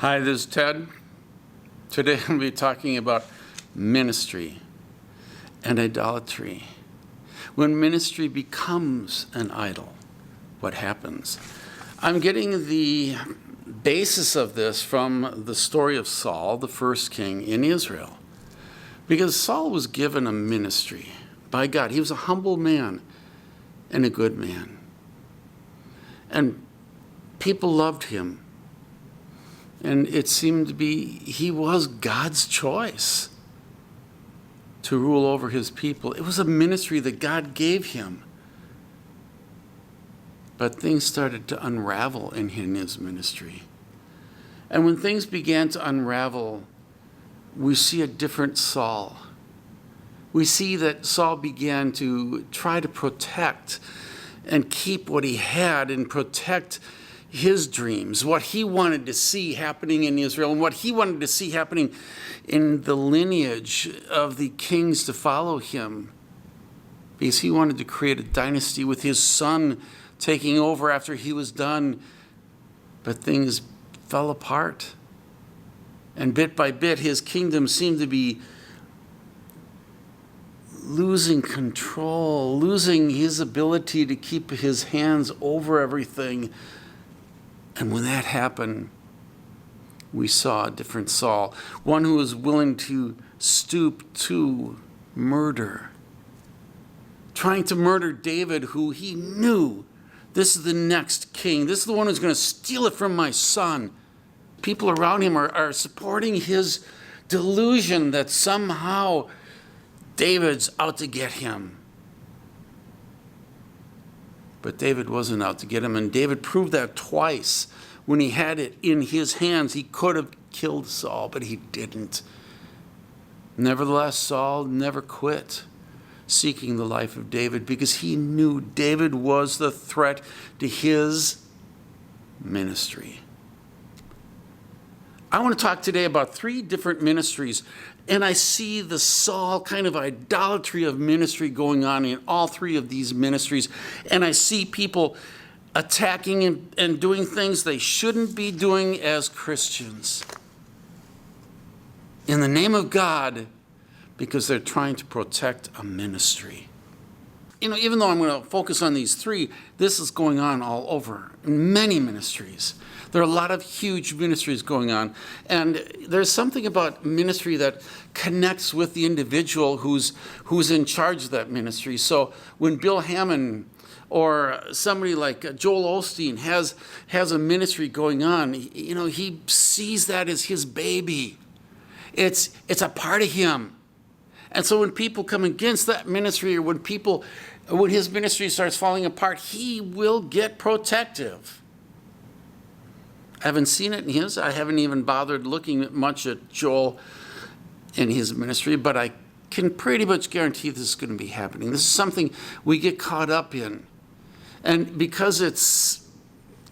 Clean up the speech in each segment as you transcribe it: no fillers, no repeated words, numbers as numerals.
Hi, this is Ted. Today I'm going to be talking about ministry and idolatry. When ministry becomes an idol, what happens? I'm getting the basis of this from the story of Saul, the first king in Israel. Because Saul was given a ministry by God. He was a humble man and a good man. And people loved him. And it seemed to be he was God's choice to rule over his people. It was a ministry that God gave him. But things started to unravel in his ministry. And when things began to unravel, we see a different Saul. We see that Saul began to try to protect and keep what he had and protect his dreams, what he wanted to see happening in Israel and what he wanted to see happening in the lineage of the kings to follow him. Because he wanted to create a dynasty with his son taking over after he was done. But things fell apart. And bit by bit, his kingdom seemed to be losing control, losing his ability to keep his hands over everything. And when that happened, we saw a different Saul, one who was willing to stoop to murder, trying to murder David, who he knew, this is the next king. This is the one who's going to steal it from my son. People around him are supporting his delusion that somehow David's out to get him. But David wasn't out to get him, and David proved that twice. When he had it in his hands, he could have killed Saul, but he didn't. Nevertheless, Saul never quit seeking the life of David because he knew David was the threat to his ministry. I want to talk today about 3 different ministries, and I see the Saul kind of idolatry of ministry going on in all 3 of these ministries, and I see people attacking and doing things they shouldn't be doing as Christians in the name of God because they're trying to protect a ministry. You know, even though I'm going to focus on these 3, this is going on all over in many ministries. There are a lot of huge ministries going on, and there's something about ministry that connects with the individual who's in charge of that ministry. So when Bill Hammond or somebody like Joel Osteen has a ministry going on, you know, he sees that as his baby. It's a part of him. And so when people come against that ministry, or when his ministry starts falling apart, he will get protective. I haven't seen it in his. I haven't even bothered looking much at Joel in his ministry, but I can pretty much guarantee this is going to be happening. This is something we get caught up in. And because it's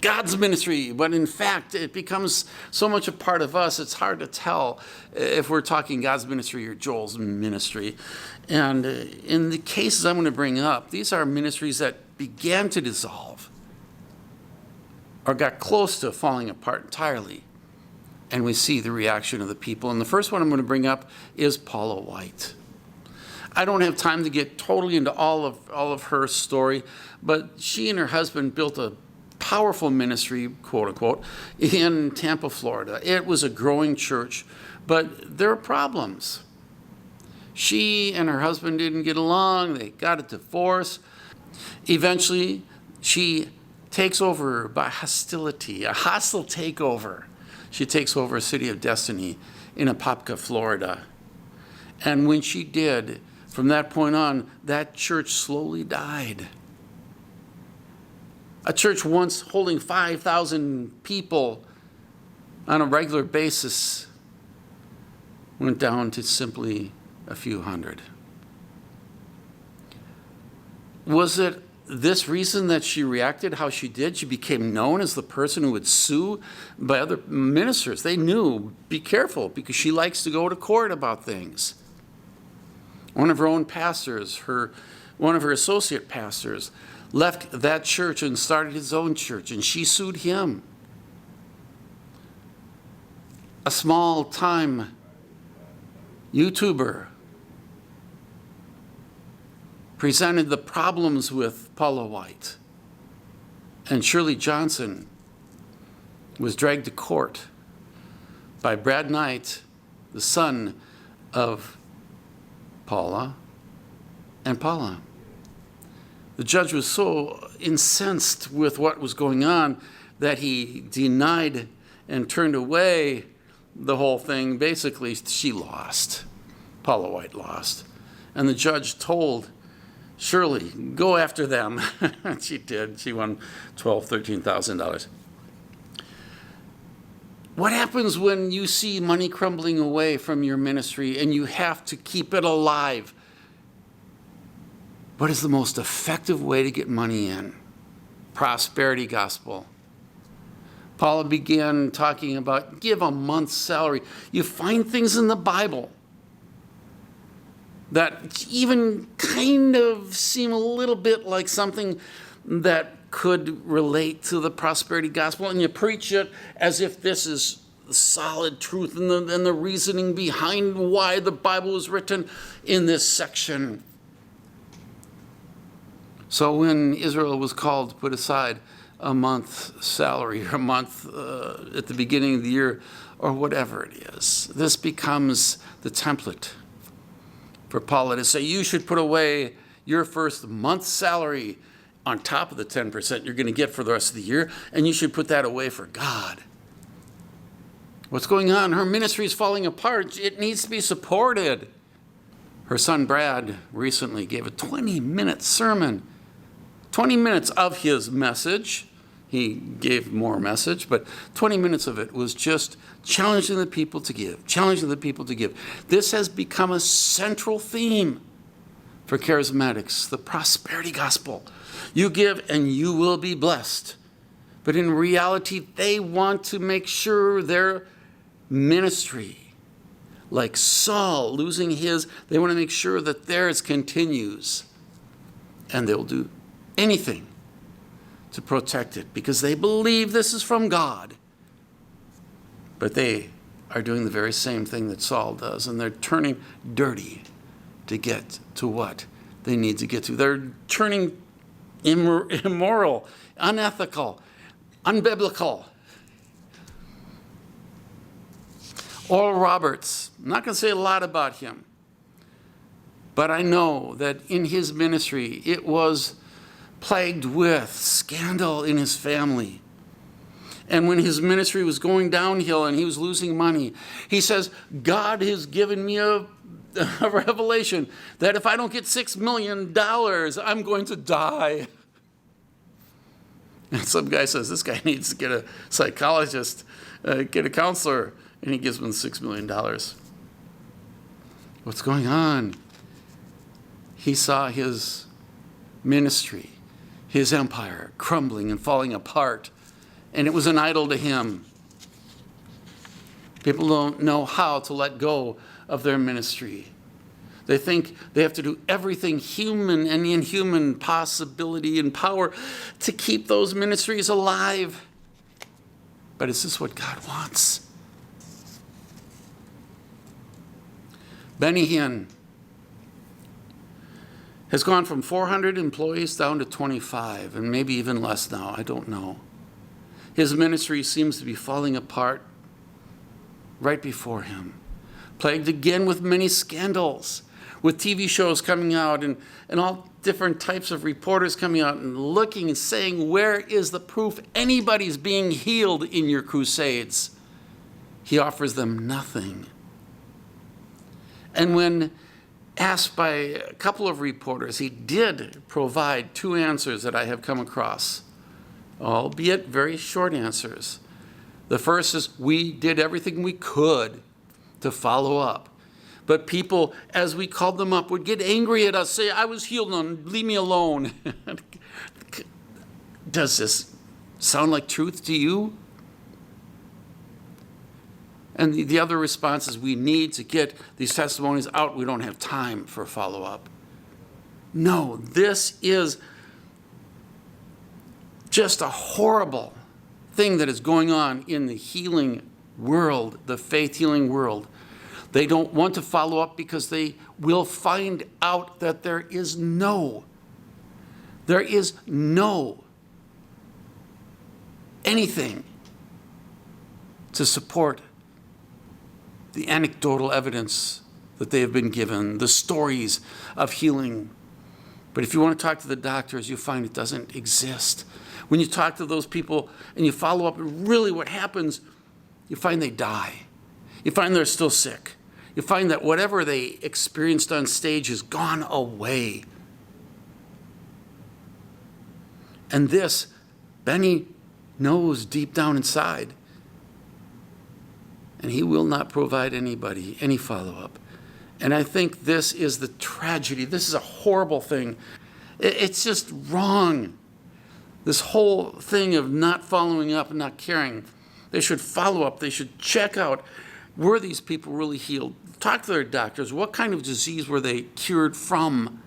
God's ministry, but in fact it becomes so much a part of us, it's hard to tell if we're talking God's ministry or Joel's ministry. And in the cases I'm going to bring up, these are ministries that began to dissolve or got close to falling apart entirely. And we see the reaction of the people. And the first one I'm going to bring up is Paula White. I don't have time to get totally into all of her story, but she and her husband built a powerful ministry, quote unquote, in Tampa, Florida. It was a growing church, but there are problems. She and her husband didn't get along. They got a divorce. Eventually, she takes over by hostility, a hostile takeover. She takes over a city of Destiny in Apopka, Florida. And when she did, from that point on, that church slowly died. A church once holding 5,000 people on a regular basis went down to simply a few hundred. Was it this reason that she reacted how she did? She became known as the person who would sue by other ministers. They knew, be careful, because she likes to go to court about things. One of her own pastors, one of her associate pastors, left that church and started his own church, and she sued him. a small-time YouTuber, presented the problems with Paula White. And Shirley Johnson was dragged to court by Brad Knight, the son of Paula and Paula. The judge was so incensed with what was going on that he denied and turned away the whole thing. Basically, she lost. Paula White lost. And the judge told Shirley, go after them. She did. She won $12,000, $13,000. What happens when you see money crumbling away from your ministry and you have to keep it alive? What is the most effective way to get money in? Prosperity gospel. Paula began talking about give a month's salary. You find things in the Bible that even kind of seem a little bit like something that could relate to the prosperity gospel, and you preach it as if this is solid truth and the reasoning behind why the Bible was written in this section. So when Israel was called to put aside a month's salary or a month at the beginning of the year or whatever it is, this becomes the template for Paula to say, you should put away your first month's salary on top of the 10% you're going to get for the rest of the year, and you should put that away for God. What's going on? Her ministry is falling apart. It needs to be supported. Her son Brad recently gave a 20-minute sermon, 20 minutes of his message. He gave more message, but 20 minutes of it was just challenging the people to give, challenging the people to give. This has become a central theme for charismatics, the prosperity gospel. You give and you will be blessed. But in reality, they want to make sure their ministry, like Saul losing his, they want to make sure that theirs continues. And they'll do anything to protect it because they believe this is from God. But they are doing the very same thing that Saul does, and they're turning dirty to get to what they need to get to. They're turning immoral, unethical, unbiblical. Oral Roberts, I'm not going to say a lot about him, but I know that in his ministry it was plagued with scandal in his family. And when his ministry was going downhill and he was losing money, he says, God has given me a revelation that if I don't get $6 million, I'm going to die. And some guy says, this guy needs to get a psychologist, get a counselor, and he gives him $6 million. What's going on? He saw his ministry, his empire crumbling and falling apart, and it was an idol to him. People don't know how to let go of their ministry. They think they have to do everything human and inhuman possibility and power to keep those ministries alive. But is this what God wants? HINN has gone from 400 employees down to 25, and maybe even less now, I don't know. His ministry seems to be falling apart right before him, plagued again with many scandals, with TV shows coming out and all different types of reporters coming out and looking and saying, where is the proof anybody's being healed in your crusades? He offers them nothing. And when asked by a couple of reporters, he did provide 2 answers that I have come across, albeit very short answers. The first is, we did everything we could to follow up. But people, as we called them up, would get angry at us, say, I was healed, and leave me alone. Does this sound like truth to you? And the other response is, we need to get these testimonies out. We don't have time for follow-up. No, this is just a horrible thing that is going on in the healing world, the faith-healing world. They don't want to follow up because they will find out that there is no anything to support the anecdotal evidence that they have been given, the stories of healing. But if you want to talk to the doctors, you find it doesn't exist. When you talk to those people and you follow up, really what happens, you find they die. You find they're still sick. You find that whatever they experienced on stage has gone away. And this, Benny knows deep down inside. And he will not provide anybody any follow-up. And I think this is the tragedy. This is a horrible thing. It's just wrong. This whole thing of not following up and not caring. They should follow up. They should check out, were these people really healed? Talk to their doctors. What kind of disease were they cured from?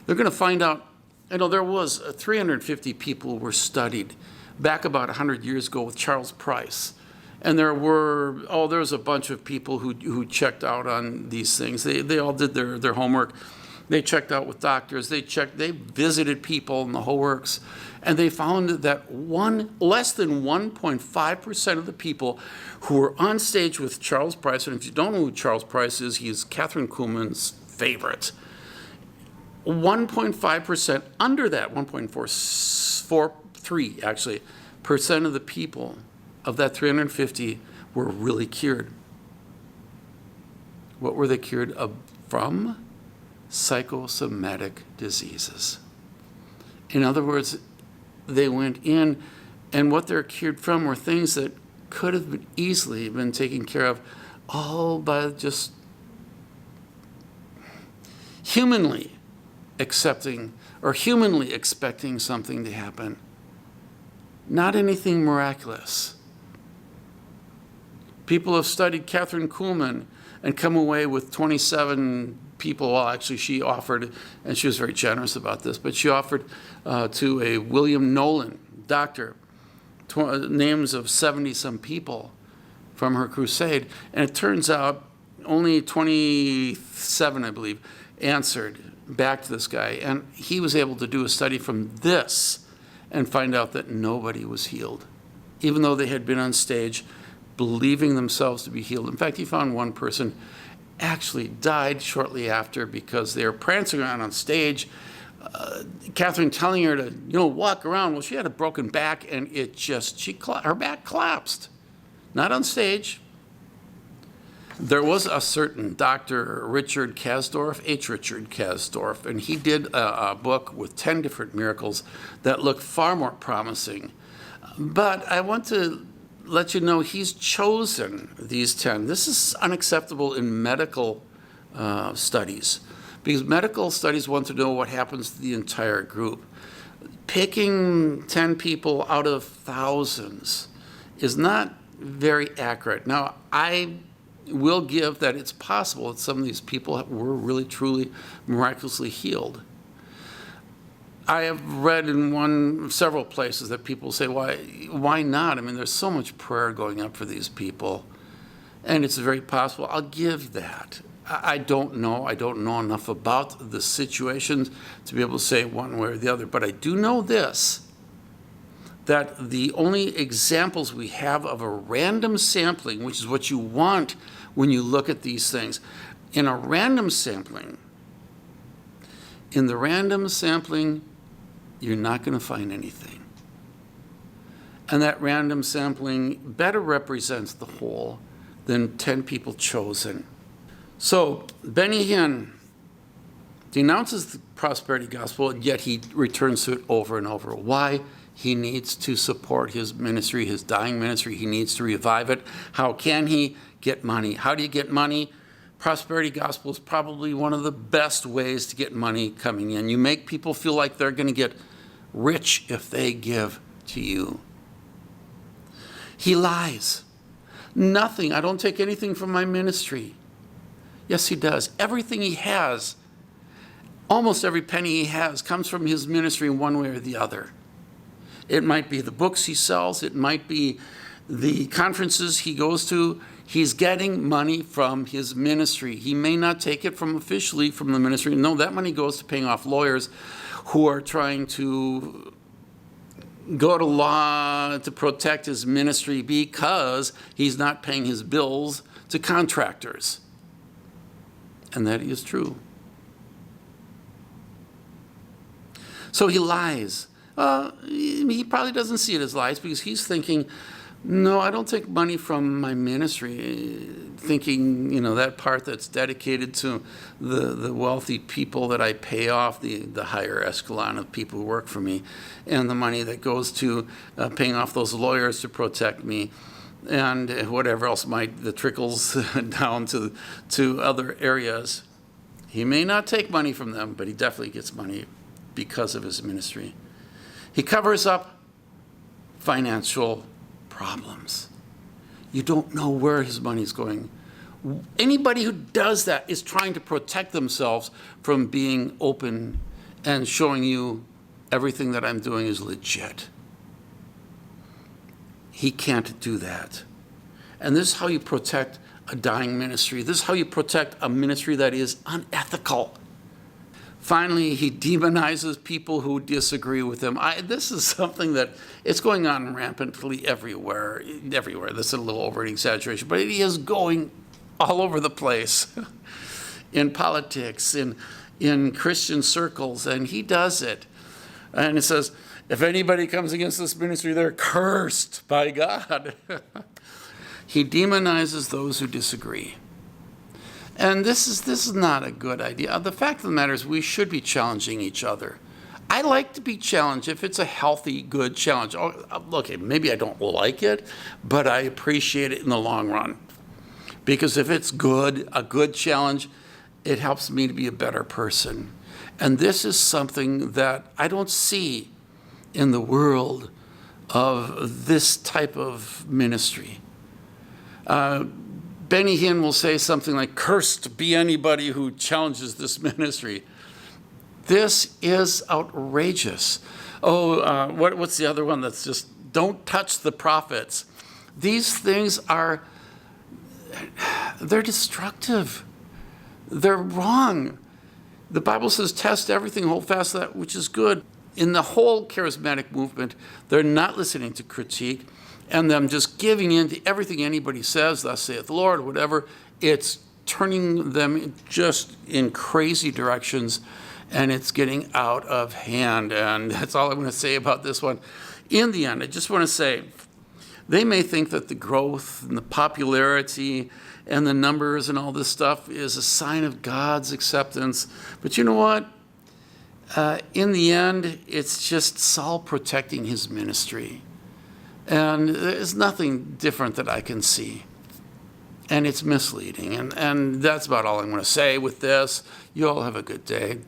They're going to find out. I know there was 350 people were studied back about 100 years ago with Charles Price. And there was a bunch of people who checked out on these things. They all did their homework. They checked out with doctors. They visited people and the whole works. And they found that less than 1.5% of the people who were on stage with Charles Price, and if you don't know who Charles Price is, he's Catherine Kuhlman's favorite. 1.5% under that, 1.443 actually, percent of the people of that 350 were really cured. What were they cured from? Psychosomatic diseases. In other words, they went in, and what they're cured from were things that could have been easily been taken care of all by just humanly accepting or humanly expecting something to happen. Not anything miraculous. People have studied Catherine Kuhlman and come away with 27 people. Well, actually, she offered, and she was very generous about this, but she offered to a William Nolan doctor names of 70-some people from her crusade. And it turns out only 27, I believe, answered back to this guy. And he was able to do a study from this and find out that nobody was healed, even though they had been on stage believing themselves to be healed. In fact, he found one person actually died shortly after because they were prancing around on stage. Catherine telling her to, walk around. Well, she had a broken back, and her back collapsed. Not on stage. There was a certain Dr. Richard Kasdorf, Richard Kasdorf, and he did a book with 10 different miracles that looked far more promising. But I want to let you know he's chosen these 10. This is unacceptable in medical studies, because medical studies want to know what happens to the entire group. Picking 10 people out of thousands is not very accurate. Now, I will give that it's possible that some of these people were really, truly, miraculously healed. I have read in several places that people say, why not? I mean, there's so much prayer going up for these people, and it's very possible. I'll give that. I don't know. I don't know enough about the situations to be able to say one way or the other, but I do know this, that the only examples we have of a random sampling, which is what you want when you look at these things, in the random sampling, you're not going to find anything. And that random sampling better represents the whole than 10 people chosen. So Benny Hinn denounces the prosperity gospel, and yet he returns to it over and over. Why? He needs to support his ministry, his dying ministry. He needs to revive it. How can he get money? How do you get money? Prosperity gospel is probably one of the best ways to get money coming in. You make people feel like they're going to get rich if they give to you. He lies. Nothing. I don't take anything from my ministry. Yes, he does. Everything he has, almost every penny he has, comes from his ministry in one way or the other. It might be the books he sells. It might be The conferences he goes to, he's getting money from his ministry. He may not take it officially from the ministry. No, that money goes to paying off lawyers who are trying to go to law to protect his ministry because he's not paying his bills to contractors. And that is true. So he lies. He probably doesn't see it as lies because he's thinking, no, I don't take money from my ministry, thinking, that part that's dedicated to the wealthy people that I pay off, the higher echelon of people who work for me, and the money that goes to paying off those lawyers to protect me, and whatever else that trickles down to other areas. He may not take money from them, but he definitely gets money because of his ministry. He covers up financial problems. You don't know where his money's going. Anybody who does that is trying to protect themselves from being open and showing you everything that I'm doing is legit. He can't do that. And this is how you protect a dying ministry. This is how you protect a ministry that is unethical. Finally, he demonizes people who disagree with him. This is something that it's going on rampantly everywhere. This is a little over an exaggeration, but it is going all over the place in politics, in Christian circles, and he does it. And it says, if anybody comes against this ministry, they're cursed by God. He demonizes those who disagree. And this is not a good idea. The fact of the matter is we should be challenging each other. I like to be challenged if it's a healthy, good challenge. Okay, maybe I don't like it, but I appreciate it in the long run. Because if it's good, a good challenge, it helps me to be a better person. And this is something that I don't see in the world of this type of ministry. Benny Hinn will say something like, cursed be anybody who challenges this ministry. This is outrageous. What's the other one that's just, don't touch the prophets. These things they're destructive. They're wrong. The Bible says, test everything, hold fast to that which is good. In the whole charismatic movement, they're not listening to critique and them just giving in to everything anybody says, thus saith the Lord, whatever. It's turning them just in crazy directions, and it's getting out of hand. And that's all I'm going to say about this one. In the end, I just want to say, they may think that the growth and the popularity and the numbers and all this stuff is a sign of God's acceptance. But you know what? In the end, it's just Saul protecting his ministry. And there's nothing different that I can see. And it's misleading. And that's about all I'm going to say with this. You all have a good day.